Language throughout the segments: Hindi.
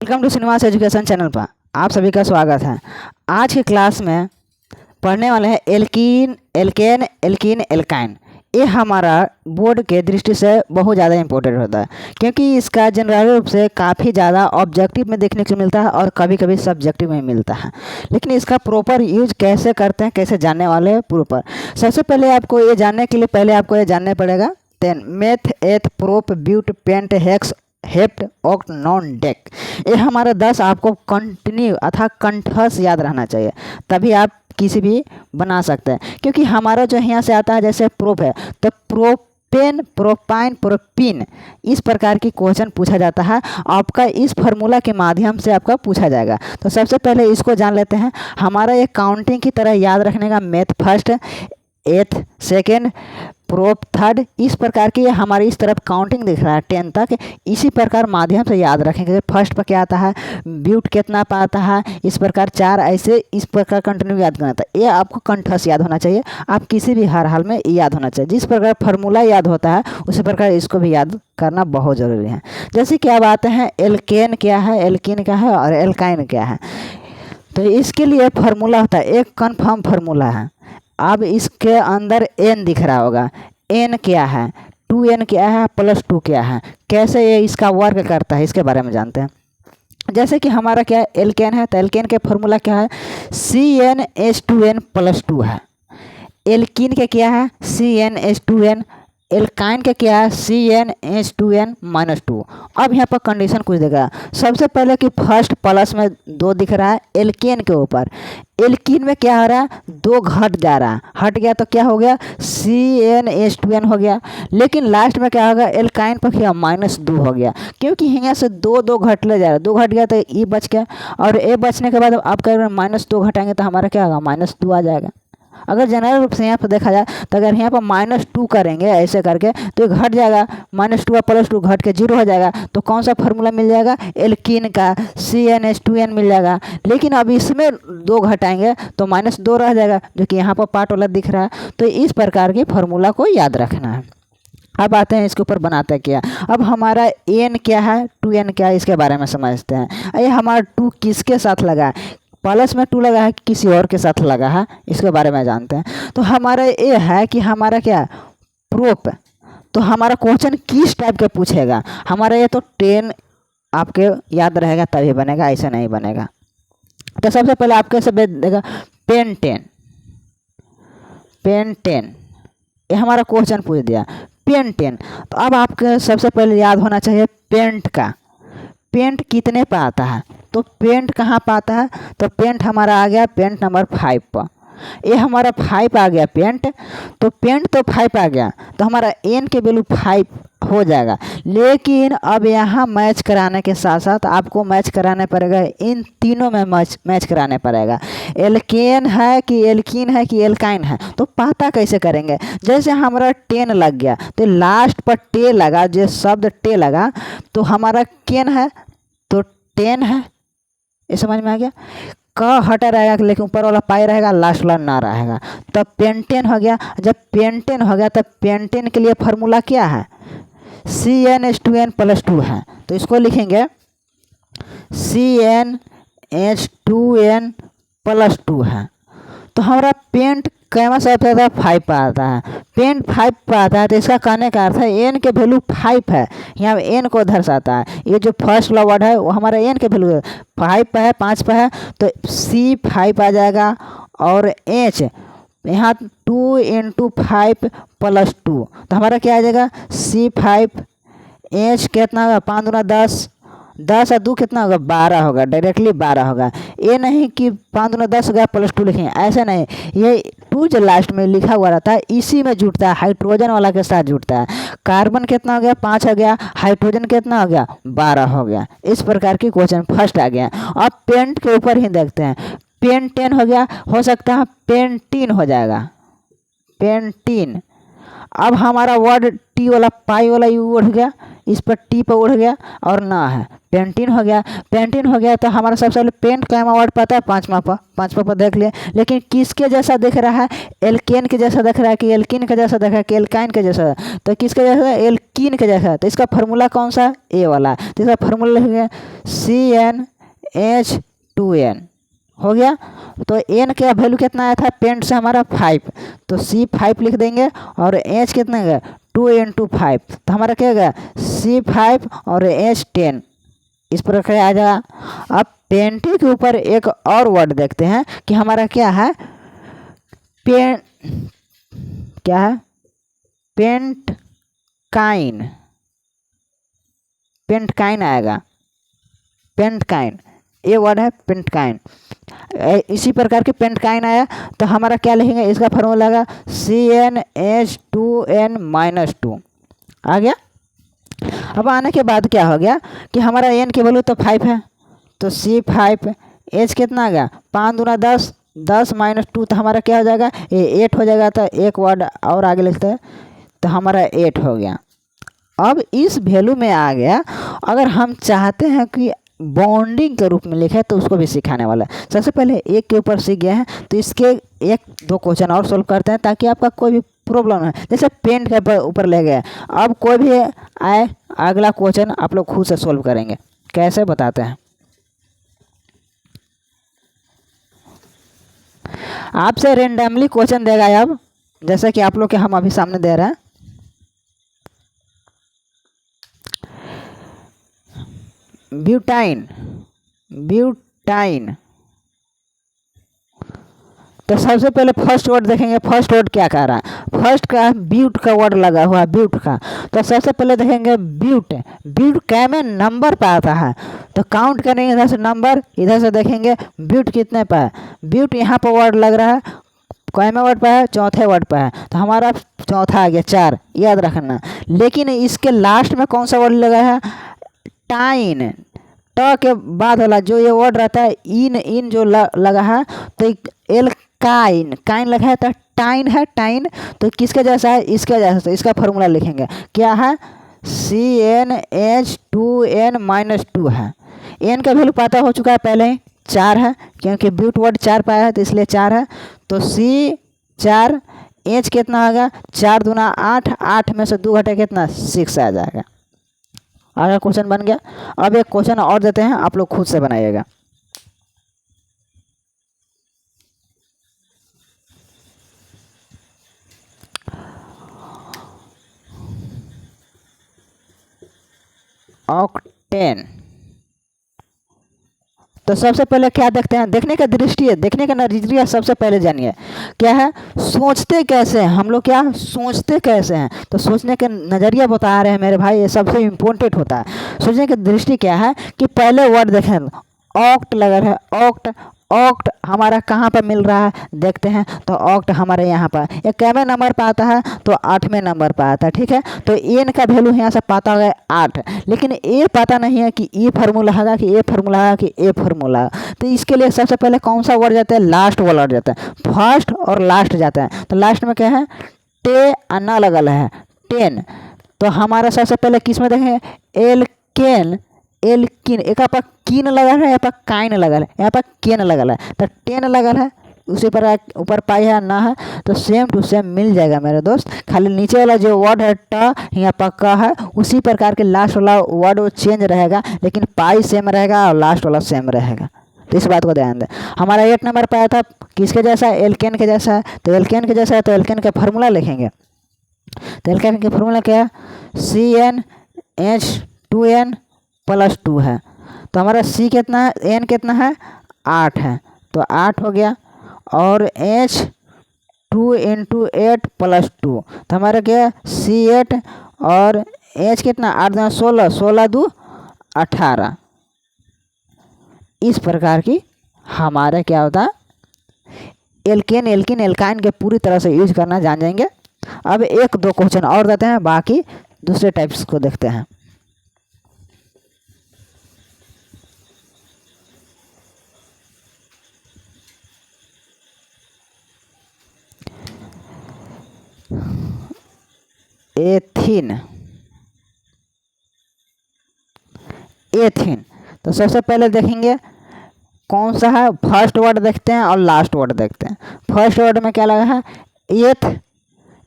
Welcome to cinemas education channel पर आप सभी का स्वागत है। आज की क्लास में पढ़ने वाले हैं एल्कीन, एल्केन, एल्कीन, एल्काइन। ये हमारा बोर्ड के दृष्टि से बहुत ज़्यादा इंपॉर्टेंट होता है क्योंकि इसका जनरल रूप से काफ़ी ज़्यादा ऑब्जेक्टिव में देखने को मिलता है और कभी कभी सब्जेक्टिव में मिलता है। लेकिन इसका प्रॉपर यूज कैसे करते हैं, कैसे जानने वाले हैं प्रॉपर। सबसे पहले आपको ये जानने के लिए ये जानना पड़ेगा 10 meth, eth, prop, but, pent, hex, hept, oct, non, dec. ये हमारा 10 आपको कंटिन्यू अर्थात कंठस्थ याद रहना चाहिए, तभी आप किसी भी बना सकते हैं। क्योंकि हमारा जो यहाँ से आता है जैसे प्रोप है तो प्रोपेन, प्रोपाइन, प्रोपिन, इस प्रकार की क्वेश्चन पूछा जाता है। आपका इस फार्मूला के माध्यम से आपका पूछा जाएगा। तो सबसे पहले इसको जान लेते हैं। हमारा ये काउंटिंग की तरह याद रखने का मेथ फर्स्ट, एथ सेकेंड, प्रोप थर्ड, इस प्रकार की हमारी इस तरफ काउंटिंग दिख रहा है 10 तक। इसी प्रकार माध्यम से याद रखेंगे। फर्स्ट पर क्या आता है, ब्यूट कितना पाता है, इस प्रकार 4, ऐसे इस प्रकार कंटिन्यू याद करना था। ये आपको कंठस्थ याद होना चाहिए। आप किसी भी हर हाल में याद होना चाहिए। जिस प्रकार फार्मूला याद होता है उसी प्रकार इसको भी याद करना बहुत ज़रूरी है। जैसे कि अब आते हैं एल्केन क्या है, एल्कीन क्या है और एल्काइन क्या है। तो इसके लिए फार्मूला होता है, एक कन्फर्म फार्मूला है। अब इसके अंदर एन दिख रहा होगा। एन क्या है, 2n क्या है, +2 क्या है, कैसे ये इसका वर्क करता है इसके बारे में जानते हैं। जैसे कि हमारा क्या है, एल्केन है तो एल्केन के फार्मूला क्या है, CnH2n+2 है। एल्कीन के क्या है, CnH2n। एल्काइन के क्या है, CnH2n-2। अब यहाँ पर कंडीशन कुछ देगा। सबसे पहले कि फर्स्ट प्लस में 2 दिख रहा है एल्केन के ऊपर। एल्कीन में क्या हो रहा है, 2 घट जा रहा है, हट गया तो क्या हो गया, CnH2n हो गया। लेकिन लास्ट में क्या होगा, एल्काइन पर क्या -2 हो गया क्योंकि यहाँ से 2 घट ले जा रहा है। 2 घट गया तो E बच गया और ए बचने के बाद आप कह रहे हैं -2 घटाएंगे तो हमारा क्या होगा, -2 आ जाएगा। अगर जनरल रूप से यहाँ पर देखा जाए तो अगर यहाँ पर -2 करेंगे ऐसे करके तो ये घट जाएगा, -2 +2 घट के 0 हो जाएगा। तो कौन सा फार्मूला मिल जाएगा, एल्कीन का CnH2n मिल जाएगा। लेकिन अब इसमें 2 घटाएंगे तो -2 रह जाएगा जो कि यहाँ पर पार्ट वाला दिख रहा है। तो इस प्रकार के फार्मूला को याद रखना है। अब आते हैं इसके ऊपर बनाते क्या। अब हमारा n क्या है, 2n क्या है, इसके बारे में समझते हैं। ये हमारा 2 किसके साथ लगा है, प्लस में 2 लगा है, किसी और के साथ लगा है, इसके बारे में जानते हैं। तो हमारा ये है कि हमारा क्या प्रोप, तो हमारा क्वेश्चन किस टाइप का पूछेगा। हमारा ये तो 10 आपके याद रहेगा तभी बनेगा, ऐसे नहीं बनेगा। तो सबसे पहले आपके से देगा पेन 10, पेन 10, ये हमारा क्वेश्चन पूछ दिया पेन 10। तो अब आपके सबसे पहले याद होना चाहिए पेंट का, पेंट कितने पर आता है। तो पेंट कहाँ पर आता है, तो पेंट हमारा आ गया पेंट नंबर 5 पर। ये हमारा 5 आ गया पेंट, तो पेंट तो 5 आ गया तो हमारा n के वैल्यू 5 हो जाएगा। लेकिन अब यहाँ मैच कराने के साथ साथ आपको मैच कराने पड़ेगा, इन तीनों में मैच कराने पड़ेगा। एल्केन है कि एल्कीन है कि एल्काइन है, तो पता कैसे करेंगे। जैसे हमारा 10 लग गया तो लास्ट पर टे लगा, जो शब्द टे लगा तो हमारा केन है तो 10 है। ये समझ में आ गया। क हटा रहेगा लेकिन ऊपर वाला पाई रहेगा, लास्ट वाला ना रहेगा, तब पेंटेन हो गया। जब पेंटेन हो गया तब पेंटेन के लिए फार्मूला क्या है, CnH2n+2 है। तो इसको लिखेंगे CnH2n+2 है। तो हमारा पेंट कैमा से आता है, 5 पर आता है। पेंट 5 पर आता है तो इसका कहने का अर्थ है n के वैल्यू 5 है, यहाँ n को दर्शाता है। ये जो फर्स्ट वाला वर्ड है वो हमारा n के वैल्यू 5 पर है, 5 पर है, तो C5 आ जाएगा और H यहाँ 2 × 5 + 2, तो हमारा क्या आ जाएगा C5। H कितना होगा, 5 × 10, 10 और 2 कितना होगा, 12 होगा, डायरेक्टली 12 होगा। ये नहीं कि 5 × 10 हो गया +2 लिखेंगे, ऐसे नहीं। ये 2 जो लास्ट में लिखा हुआ रहता है इसी में जुड़ता है, हाइड्रोजन वाला के साथ जुड़ता है। कार्बन कितना हो गया, 5 हो गया, हाइड्रोजन कितना हो गया, 12 हो गया। इस प्रकार की क्वेश्चन फर्स्ट आ गया। अब पेंट के ऊपर ही देखते हैं, पेन 10 हो गया, हो सकता है पेंटीन हो जाएगा, पेंटीन। अब हमारा वर्ड टी वाला पाई वाला यू उठ गया, इस पर टी पर उड़ गया और ना है पेंटिन हो गया। पेंटिन हो गया तो हमारा सबसे पहले पेंट का वर्ड पता है पाँचवा पर देख लिया। लेकिन किसके जैसा दिख रहा है? एल्केन के जैसा दिख रहा है कि एल्किन के जैसा दिख रहा है कि एल्काइन के जैसा? तो किसके जैसा? एल्किन के जैसा। तो इसका फार्मूला कौन सा? ए वाला। तो इसका फार्मूला लिख गया CnH2n हो गया। तो एन का वैल्यू कितना आया था पेंट से? हमारा 5। तो C5 लिख देंगे और एच कितना है? 2 × 5। तो हमारा क्या होगा? C5 और H10 इस प्रकार आ जाएगा। अब पेंटिंग के ऊपर एक और वर्ड देखते हैं कि हमारा क्या है? क्या है? पेंटकाइन। पेंटकाइन आएगा। पेंटकाइन ये वर्ड है पेंटकाइन। इसी प्रकार के पेंटकाइन आया तो हमारा क्या लिखेंगे? इसका फॉर्मूला लगा CnH2n-2 आ गया। अब आने के बाद क्या हो गया कि हमारा एन की वैल्यू तो 5 है तो C5। एच कितना आ गया? 5 दूना 10, 10 - 2 तो हमारा क्या हो जाएगा? ये 8 हो जाएगा। तो एक वर्ड और आगे लिखते हैं तो हमारा 8 हो गया। अब इस वैल्यू में आ गया। अगर हम चाहते हैं कि बॉन्डिंग के रूप में लिखे तो उसको भी सिखाने वाला है। सबसे पहले एक के ऊपर सीख गया है तो इसके 1-2 क्वेश्चन और सोल्व करते हैं ताकि आपका कोई भी प्रॉब्लम है। जैसे पेंट के ऊपर ले गए, अब कोई भी आए अगला क्वेश्चन आप लोग खुद से सोल्व करेंगे। कैसे बताते हैं? आपसे रेंडमली क्वेश्चन देगा अब, जैसे कि आप लोग के हम अभी सामने दे रहे हैं। ब्यूटाइन। तो सबसे पहले फर्स्ट वर्ड देखेंगे। फर्स्ट वर्ड क्या कह रहा है? फर्स्ट का ब्यूट का वर्ड लगा हुआ है, ब्यूट का। तो सबसे पहले देखेंगे ब्यूट। ब्यूट कै में नंबर पे आता है तो काउंट करेंगे इधर से नंबर, इधर से देखेंगे ब्यूट कितने पे है। ब्यूट यहाँ पर वर्ड लग रहा है कैमे वर्ड पे है? चौथे वर्ड पे है। तो हमारा चौथा आ गया 4, याद रखना। लेकिन इसके लास्ट में कौन सा वर्ड लगा है? टाइन। ट के बाद वाला जो ये वर्ड रहता है इन जो लगा है तो काइन लगा है तो टाइन है। टाइन तो किसके जैसा है? इसके जैसा। तो इसका फार्मूला लिखेंगे क्या है? CnH2n-2 है। एन का वैल्यू पता हो चुका है पहले ही, 4 है क्योंकि ब्यूट वर्ड 4 पाया है तो इसलिए 4 है। तो C4। एच कितना होगा? 4 दूना 8, 8 में से 2 घटे कितना? 6 आ जाएगा। आगे क्वेश्चन बन गया। अब एक क्वेश्चन और देते हैं, आप लोग खुद से बनाइएगा। ऑक्टेन। तो सबसे पहले क्या देखते हैं? देखने का दृष्टि है, देखने का नजरिया सबसे पहले जानिए क्या है? सोचते कैसे हैं हम लोग? क्या सोचते कैसे हैं? तो सोचने का नज़रिया बता रहे हैं मेरे भाई, ये सबसे इम्पोर्टेंट होता है। सोचने की दृष्टि क्या है कि पहले वर्ड देखें, ऑक्ट लगा है। ऑक्ट। ऑक्ट हमारा कहाँ पर मिल रहा है देखते हैं। तो ऑक्ट हमारे यहाँ पर ये कैवें नंबर पर आता है? तो 8वें नंबर पर आता है। ठीक है, तो एन का वैल्यू यहाँ से पता हो गया 8। लेकिन ये पता नहीं है कि ये फार्मूला है कि ये फार्मूला है कि ये फार्मूला। तो इसके लिए सबसे पहले कौन सा वर्ड जाता है? लास्ट वाला वर्ड जाता है। फर्स्ट और लास्ट जाता है। तो लास्ट में क्या है? टे अन्ना लगल है 10। तो हमारा सबसे पहले किस में देखें? एल्केन। एल्किन। एक पर कीन लगल है, यहाँ पर काइन लगल है, यहाँ पर केन लगल है। तो 10 लगल है, उसी पर ऊपर पाई है ना है तो सेम टू सेम मिल जाएगा मेरे दोस्त। खाली नीचे वाला जो वर्ड है ट यहाँ पर क है, उसी प्रकार के लास्ट वाला वर्ड वो चेंज रहेगा, लेकिन पाई सेम रहेगा और लास्ट वाला सेम रहेगा। तो इस बात को ध्यान दें। हमारा 8 नंबर पर आया था किसके जैसा? एल्केन के जैसा है। तो एल्केन के जैसा है तो एल्केन का फार्मूला लिखेंगे। तो एल्केन का फार्मूला क्या है? CnH2n+2 है। तो हमारा C कितना है? N कितना है? 8 है। तो 8 हो गया और H 2 × 8 + 2 तो हमारा क्या है? C8 और H कितना? 8 दूना 16, 16 दूँ 18। इस प्रकार की हमारे क्या होता है? एल्केन, एल्किन, एल्काइन के पूरी तरह से यूज करना जान जाएंगे। अब 1-2 क्वेश्चन और देते हैं, बाकी दूसरे टाइप्स को देखते हैं। एथिन। एथिन। तो सबसे पहले देखेंगे कौन सा है, फर्स्ट वर्ड देखते हैं और लास्ट वर्ड देखते हैं। फर्स्ट वर्ड में क्या लगा है, एथ,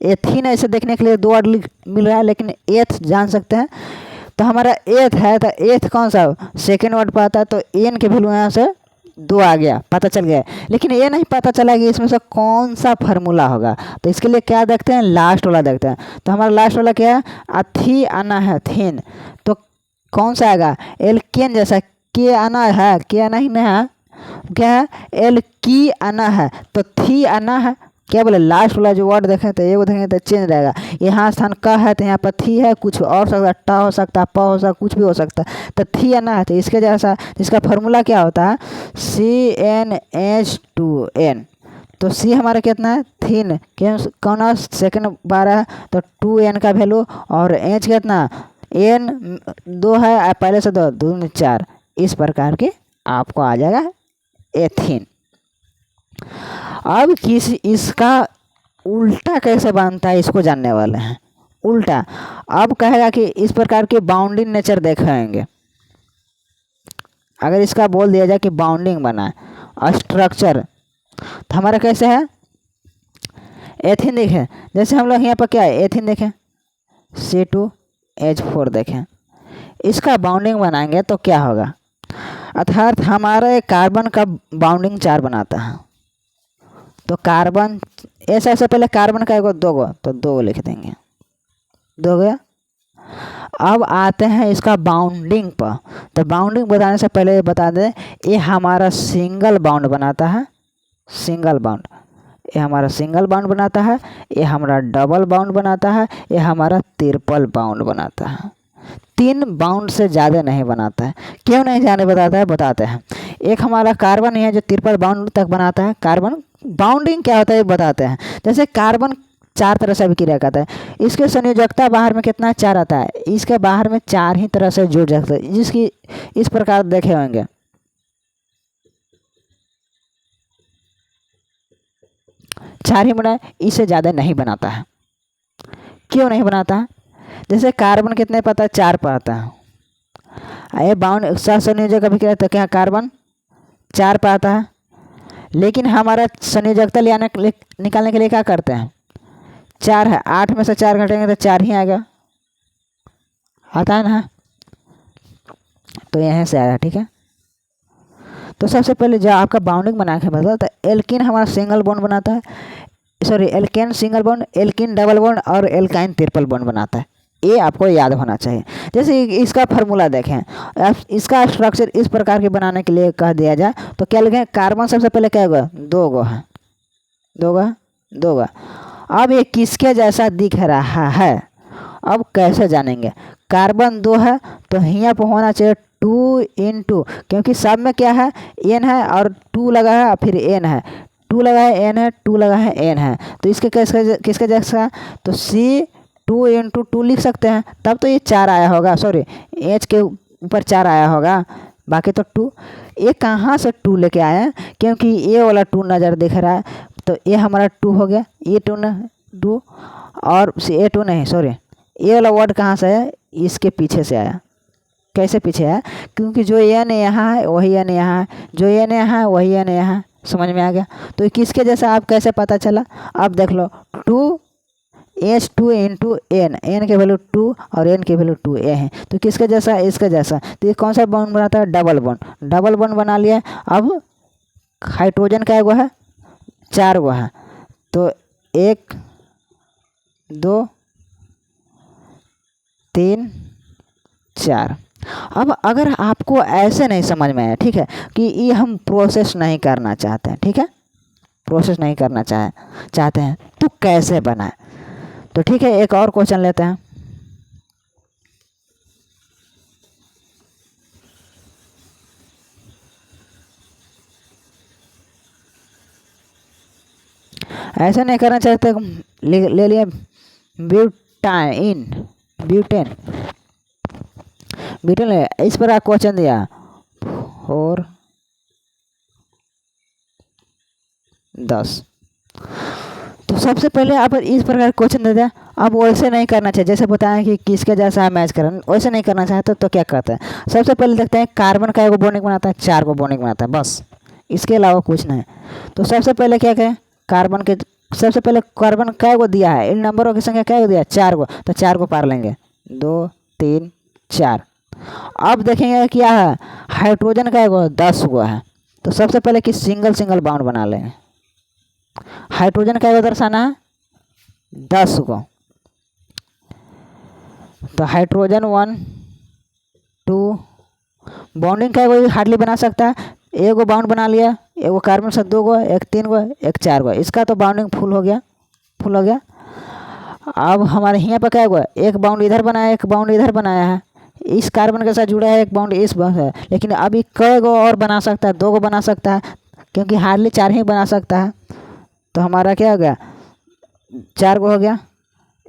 एथिन ऐसे देखने के लिए दो वर्ड मिल रहा है, लेकिन एथ जान सकते हैं। तो हमारा एथ है, तो एथ कौन सा सेकेंड वर्ड पर आता है, तो एन के वैल्यू यहाँ से 2 आ गया, पता चल गया। लेकिन ये नहीं पता चला कि इसमें से कौन सा फार्मूला होगा, तो इसके लिए क्या देखते हैं, लास्ट वाला देखते हैं। तो हमारा लास्ट वाला क्या है, अथी आना है, थिन। तो कौन सा आएगा, एल्केन जैसा, के आना है, के आना ही नहीं है, क्या है, एल की आना है, तो थी आना है। क्या बोले, लास्ट वाला जो वर्ड देखें तो ये देखेंगे तो चेंज रहेगा। यहाँ स्थान क है तो यहाँ पर थी है, कुछ और सकता है, ट हो सकता है, प हो सकता है, कुछ भी हो सकता है। तो थी आना है, तो इसके जैसा इसका फार्मूला क्या होता है, CnH2n। तो सी हमारा कितना है, थिन, क्यों कौन सेकेंड बार है, तो 2n का वैल्यू, और एच कितना, n 2 है, पहले से 2 2 4, इस प्रकार के आपको आ जाएगा एथिन। अब किस इसका उल्टा कैसे बनता है इसको जानने वाले हैं। उल्टा अब कहेगा कि इस प्रकार के बाउंडिंग नेचर देखेंगे। अगर इसका बोल दिया जाए कि बाउंडिंग बना है स्ट्रक्चर, तो हमारा कैसे है, एथिन देखें, जैसे हम लोग यहाँ पर क्या है, एथिन देखें, C2H4 देखें, इसका बाउंडिंग बनाएंगे तो क्या होगा, अर्थात हमारा कार्बन का बाउंडिंग 4 बनाता है। तो कार्बन ऐसा ऐसा पहले कार्बन का एगो 2 गो, तो 2 लिख देंगे, 2 गया। अब आते हैं इसका बाउंडिंग पर। तो बाउंडिंग बताने से पहले बता दें, ये हमारा सिंगल बाउंड बनाता है, सिंगल बाउंड, ये हमारा सिंगल बाउंड बनाता है, ये हमारा डबल बाउंड बनाता है, ये हमारा ट्रिपल बाउंड बनाता है। 3 बाउंड से ज़्यादा नहीं बनाता है। क्यों नहीं जाने बताता है, बताते हैं। एक हमारा कार्बन है जो ट्रिपल बाउंड तक बनाता है। कार्बन बाउंडिंग क्या होता है बताते हैं। जैसे कार्बन 4 तरह से अभिक्रिया करता है, इसके संयोजकता बाहर में कितना 4 आता है, इसके बाहर में 4 ही तरह से जुड़ सकते हैं, जिसकी इस प्रकार देखे होंगे। चार ही बनाए, इससे ज़्यादा नहीं बनाता है। क्यों नहीं बनाता है, जैसे कार्बन कितने पाता है, 4 पाता है। ये बाउंड सह संयोजक अभिक्रिया तो क्या कार्बन 4 पाता है, लेकिन हमारा संयोजकता निकालने के लिए क्या करते हैं, 4 है, 8 में से 4 घटेंगे तो 4 ही आएगा, आता है ना। तो यहाँ से आया, ठीक है। तो सबसे पहले जो आपका बाउंडिंग बना के मतलब, तो एल्किन हमारा सिंगल बॉन्ड बनाता है, sorry alkane single bond, alkene double bond और एल्काइन ट्रिपल बॉन्ड बनाता है। ये आपको याद होना चाहिए। जैसे इसका फार्मूला देखें, इसका स्ट्रक्चर इस प्रकार के बनाने के लिए कह दिया जाए तो क्या लिखें, कार्बन सबसे पहले क्या होगा, 2 गो है, 2 गो। अब ये किसके जैसा दिख रहा है, अब कैसे जानेंगे, कार्बन 2 है तो यहाँ पर होना चाहिए 2 × क्योंकि सब में क्या है, n है और 2 लगा है और फिर n है, 2 लगा है n है, 2 लगा है n है, तो इसके किसके जैसा, तो C2 × 2 लिख सकते हैं। तब तो ये 4 आया होगा, सॉरी H के ऊपर 4 आया होगा, बाकी तो 2। ये कहाँ से 2 लेके आए हैं, क्योंकि ये वाला 2 नज़र दिख रहा है, तो ये हमारा 2 हो गया, ये 2 और ये 2 नहीं, सॉरी ये वाला वर्ड कहाँ से है, इसके पीछे से आया। कैसे पीछे है, क्योंकि जो n यहाँ है वही n यहाँ है, जो n यहाँ है वही n यहाँ है, समझ में आ गया। तो किसके जैसा आप कैसे पता चला, अब देख लो 2H2 × n के वैल्यू 2 और n के वैल्यू 2 ये है, तो किसके जैसा है, इसके जैसा। तो ये कौन सा बॉन्ड बनाता है, डबल बॉन्ड, डबल बॉन्ड बना लिया। अब हाइड्रोजन का गो है, 4 गो है, तो 1 2 3 4। अब अगर आपको ऐसे नहीं समझ में आया, ठीक है, कि ये हम प्रोसेस नहीं करना चाहते हैं, ठीक है, प्रोसेस नहीं करना चाहते हैं तो कैसे बनाए, तो ठीक है एक और क्वेश्चन लेते हैं। ऐसे नहीं करना चाहते, ले लिया ब्यूटेन इस पर क्वेश्चन दिया 4 10, तो तो सबसे पहले आप इस प्रकार क्वेश्चन देते हैं, अब वैसे नहीं करना चाहिए जैसे बताएं कि किसके जैसा है मैच करें, वैसे नहीं करना चाहते तो क्या करते हैं। सबसे पहले देखते हैं कार्बन का एगो बॉन्डिंग बनाता है, 4 को बॉन्डिंग बनाता है, बस इसके अलावा कुछ नहीं। तो सबसे पहले क्या करें, कार्बन के सबसे पहले कार्बन कै को दिया है, इन नंबरों की संख्या क्या को दिया है, 4 को, तो 4 को पार लेंगे, 2 3 4। अब देखेंगे क्या है, हाइड्रोजन का एगो 10 गो है, तो सबसे पहले कि सिंगल सिंगल बाउंड बना लेंगे। हाइड्रोजन का एगो दर्शाना है 10 को, तो हाइड्रोजन 1 2 बॉन्डिंग का एगो हार्डली बना सकता है, एगो बाउंड बना लिया, एगो कार्बन से 2 गो, एक 3 गो, एक 4 गो, इसका तो बाउंडिंग फुल हो गया, फुल हो गया। अब हमारे यहाँ पर क्या हुआ, एक बाउंड इधर बनाया, एक बाउंड इधर बनाया है, इस कार्बन के साथ जुड़ा है, एक बाउंड इस बाउंड है, लेकिन अभी कई गो और बना सकता है, 2 गो बना सकता है, क्योंकि हार्डली 4 ही बना सकता है। तो हमारा क्या हो गया, 4 गो हो गया,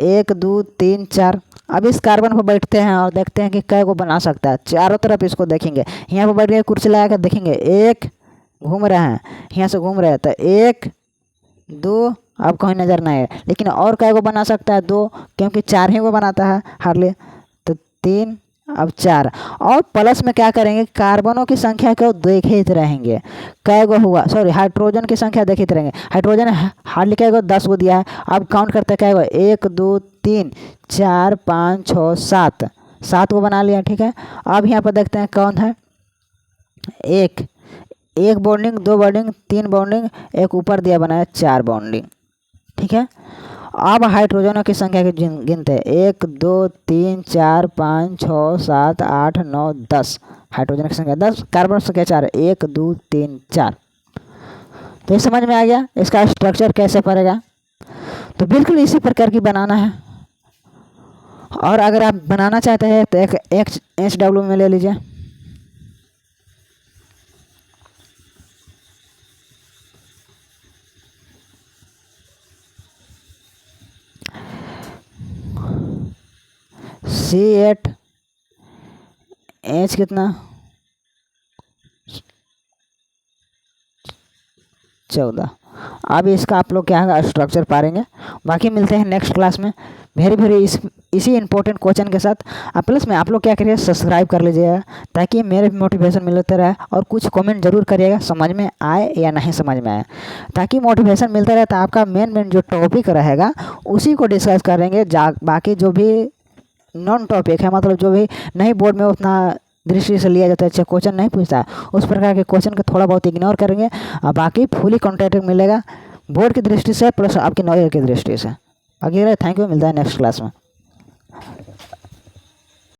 1 2 3 4। अब इस कार्बन पर बैठते हैं और देखते हैं कि कै को बना सकता है, चारों तरफ इसको देखेंगे, यहाँ पर बैठ के कुर्सी लगा कर देखेंगे, एक घूम रहे हैं, यहाँ से घूम रहे हैं, तो 1 2 अब कहीं नज़र नहीं है, लेकिन और कै को बना सकता है, 2, क्योंकि 4 ही को बनाता है हार्डली, तो 3 अब 4। और प्लस में क्या करेंगे, कार्बनों की संख्या को देखते रहेंगे, कै गो हुआ, सॉरी हाइड्रोजन की संख्या देखते रहेंगे। हाइड्रोजन हार्डली कै गो 10 को दिया है, अब काउंट करते कै गो, 1 2 3 4 5 6 7, 7 को बना लिया, ठीक है। अब यहाँ पर देखते हैं कौन है, एक बॉन्डिंग, 2 बॉन्डिंग, 3 बॉन्डिंग, एक ऊपर दिया बनाया 4 बॉन्डिंग, ठीक है। अब हाइड्रोजनों की संख्या के गिनते हैं, 1 2 3 4 5 6 7 8 9 10, हाइड्रोजन की संख्या 10, कार्बन की संख्या 4, 1 2 3 4। तो ये समझ में आ गया इसका स्ट्रक्चर कैसे पड़ेगा। तो बिल्कुल इसी प्रकार की बनाना है, और अगर आप बनाना चाहते हैं तो एक HW में ले लीजिए, C8H कितना 14। अब इसका आप लोग क्या स्ट्रक्चर पाएंगे, बाकी मिलते हैं नेक्स्ट क्लास में वेरी इसी इंपॉर्टेंट क्वेश्चन के साथ। प्लस में आप लोग क्या करिए, सब्सक्राइब कर लीजिएगा ताकि मेरे मोटिवेशन मिलते रहे, और कुछ कमेंट जरूर करिएगा समझ में आए या नहीं समझ में आए, ताकि मोटिवेशन मिलता रहे। तो आपका मेन जो टॉपिक रहेगा उसी को डिस्कस करेंगे, बाकी जो भी नॉन टॉपिक है, मतलब जो भी नहीं बोर्ड में उतना दृष्टि से लिया जाता है, अच्छा क्वेश्चन नहीं पूछता है, उस प्रकार के क्वेश्चन को थोड़ा बहुत इग्नोर करेंगे, और बाकी फुली कॉन्टेंट मिलेगा बोर्ड की दृष्टि से प्लस आपकी नॉलेज की दृष्टि से। आगे थैंक यू, मिलता है नेक्स्ट क्लास में।